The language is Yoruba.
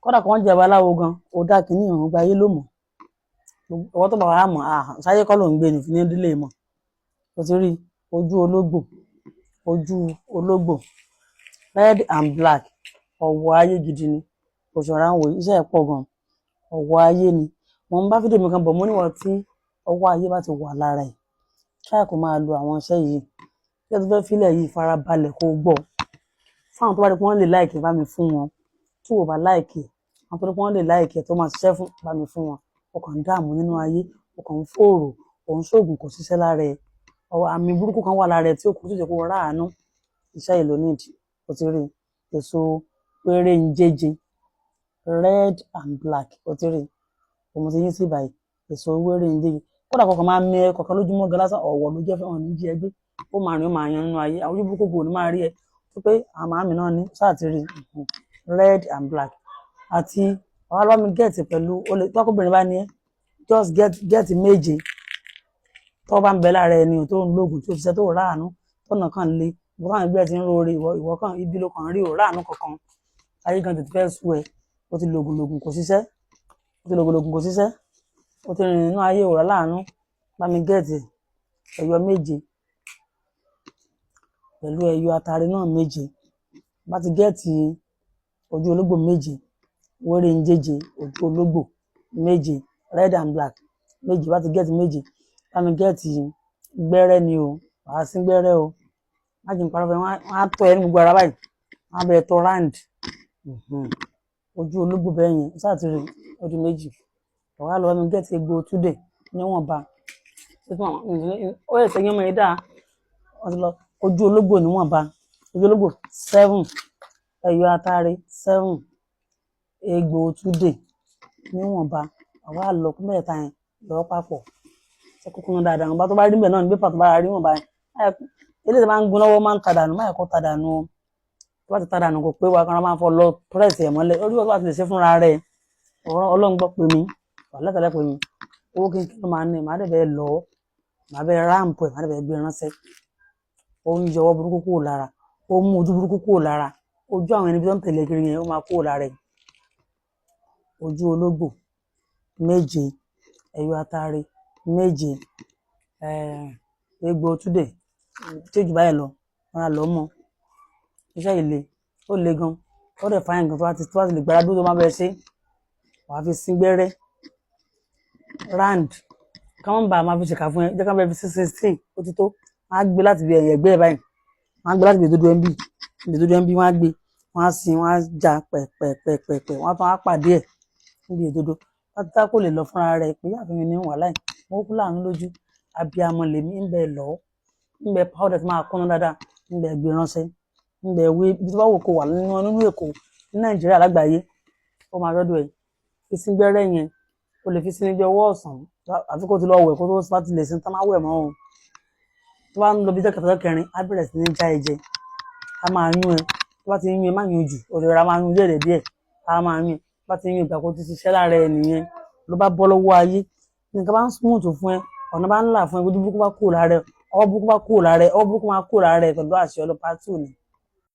kódà kan jẹ́ babaláwo gan ó dá kínní ìrùn gba ayé ló mọ̀ ọwọ́ tó bá wà mọ̀ sáyé kọ́ ló ń gbé ní fi ní dílé mọ̀ o ti rí ojú ológbò red and black ọ̀wọ̀ ayé gidi ni òṣùwọ̀n ra ń wò iṣẹ́ ẹ̀ pọ̀ gan ọ̀wọ̀ ayé ni wọ́n bá fídíò mi kan bọ̀ mo níwọ̀n tí ọwọ́ ayé bá ti wà lára ẹ̀ ṣáà kó máa lo àwọn iṣẹ́ yìí tí ẹ tó fẹ́ fílẹ̀ yìí farabalẹ̀ kó gbọ́ fáwọn tó bá rí pé wọ́n lè láìkì bá mi fún wọn tí ò bá láìkì àwọn tó rí pé wọ́n lè láìkì tó máa ṣiṣẹ́ fún bá mi fún wọn ọkàn ń dààmú nínú ayé ọkàn ń fòrò òun ṣoògùn kò ṣiṣẹ́ lára ẹ̀ àmì burúkú kan wà lára ẹ̀ tí ó kù tó jẹ́ kó ráàánú iṣẹ́ yìí ló nídìí ó ti rí èso péré ń jẹjẹ red and black ó ti rí òun ti yín sí báyìí èso wéré ń jẹjẹ kódà kọkàn máa mẹ kọkàn lójúmọ́ gan lásán ọ̀wọ̀ ló jẹ́ fẹ́ wọn ní jí ẹgbẹ́ ó máa rìn ó máa yan nínú ayé àwọn ojú burúkú kò ní máa rí ẹ tó pé àwọn màámi náà ní sáà ti rí red and black àti àwọn alábàámi gẹ̀ẹ́tì pẹ̀lú olè tọkùnrin bá ní ẹ just get méje tó bá ń bẹ lára ẹni tó ń lóògùn tó ṣiṣẹ́ tó ráàánú tọ́nà kan lé ìwọ káwọn ẹgbẹ́ ti ń rore ìwọ kan ibi ló kàn rí ò ráàánú kankan ayé kan tètè fẹ́ sú ẹ ó ti lògùn kò ṣiṣẹ́ ó ti rìn nínú ayé òrà láàánú bá mi gẹ̀ẹ́tì ẹyọ méje pẹ̀lú ẹyọ atare náà méje bá ti gẹ̀ẹ́tì ojú ológbò méje wéré ń jẹjẹ ojú ológbò méje red and black méje bá ti gẹ̀ẹ́tì méje bá mi gẹ̀ẹ́tì gbẹ́rẹ́ ni o wàá sí gbẹ́rẹ́ o má jẹ́ nípa rọ́fẹ́ wọ́n á tọ́ ẹ ní gbogbo ara báyìí wọ́n á bẹ̀rẹ̀ tọ́ round ojú ológbò bẹ́ẹ̀ yẹn sáà ti rí ojú méjì ọ̀wá lọ́wọ́ mi gẹ̀ẹ́tì egbò túdè níwọ̀nba ó yẹ sẹ́yìn ọmọ yẹn dáa wọ́n ti lọ ojú ológbò níwọ̀nba ojú ológbò 7 ẹyọ atare 7 egbò túdè níwọ̀nba ọ̀wá lọ kú mẹ́ta yẹn lọ́wọ́ papọ̀ ṣe kúkú náà dáadáa wọn bá tó bá rí bẹ́ẹ̀ náà ní pépà tó bá rí wọn báyìí eléyìí tó bá ń gun lọ́wọ́ máa ń tàdánù máa kọ́ tàdánù tó bá ti tàdánù kò pé wa kan máa fọ lọ pírẹ́sì ẹ̀ mọ́lẹ̀ orí wọn tó bá ti lè ṣe fúnra rẹ̀ ọlọ́run gbọ́ pé mi wà lẹ́tọ̀lẹ́ pé mi owó kínkín ló máa ní màá dẹ̀ bẹ́ẹ̀ lọ màá bẹ́ẹ̀ ráǹpù ẹ̀ màá dẹ̀ bẹ́ẹ̀ gbé ránṣẹ́ ó ń yọwọ́ burúkú kúrò lára ó mú ojú burúkú kúrò lára ojú àwọn ẹni bí wọ́n ń tẹ̀lé kiri yẹn ó máa kúrò lára ẹ̀ ojú ológbò méje ẹyọ atare méje egbò túdè tí ojú báyìí lọ wọn á lọ mọ iṣẹ́ ìle ó le gan ó dẹ̀ fáyín gan tó bá ti lè gbára dúró tó má bẹ́ẹ̀ ṣe wàá fi sí gbẹ́rẹ́ round káwọn bá máa fi ṣèkà fún ẹ jẹ́ ká bẹ́ẹ̀ fi 16 ó ti tó wọ́n á gbé láti bí ẹ̀yìn ẹgbẹ́ ẹ̀ báyìí wọ́n á gbé láti bí ìdodo ẹ̀ńbì wọ́n á gbé wọ́n á sin wọ́n á já pẹ̀pẹ̀pẹ̀pẹ̀ wọ́n á tán á pàdé ẹ̀ níbi ìdodo pátá kò lè lọ fúnra rẹ̀ pé àfihàn ní wàhálà ẹ̀ wọ́n kú láàánú lójú abiyamọ lèmi ń bẹ lọ ń bẹ powder tí máa kọ́nà dáadáa ń bẹ gbé ránṣẹ́ ń bẹ wé bí tó bá wò kó wà nínú Èkó ní Nàìjíríà lágbàáyé ó máa rọ́dọ̀ ẹ̀ fi sí gbẹ́rẹ́ yẹn o lè fi sí níbi ọwọ́ ọ̀sán àfi kó ti lọ wẹ̀ kó tó bá ti lè sin tán máa wẹ̀ mọ́ o tó bá ń lọ bí jẹ́kẹ̀tà kẹrin á bẹ̀rẹ̀ sí ní já ẹ̀jẹ̀ á máa yún ẹ tó bá ti yún ẹ má yún jù òrìrà máa yún díẹ̀ á máa yún ẹ bá ti yún ìgbà kó ti ṣiṣẹ́ lára ẹ nìyẹn ló bá bọ́ lọ́wọ́ ayé nǹkan bá ń smooth fún ẹ ọ̀nà bá ń là fún ẹ ojú burúkú bá kúrò lára ẹ ọwọ́ burúkú bá kúrò lára ẹ ọwọ́ burúkú máa kúrò lára ẹ pẹ̀lú àṣẹ ọlọ́pàá tí ò ní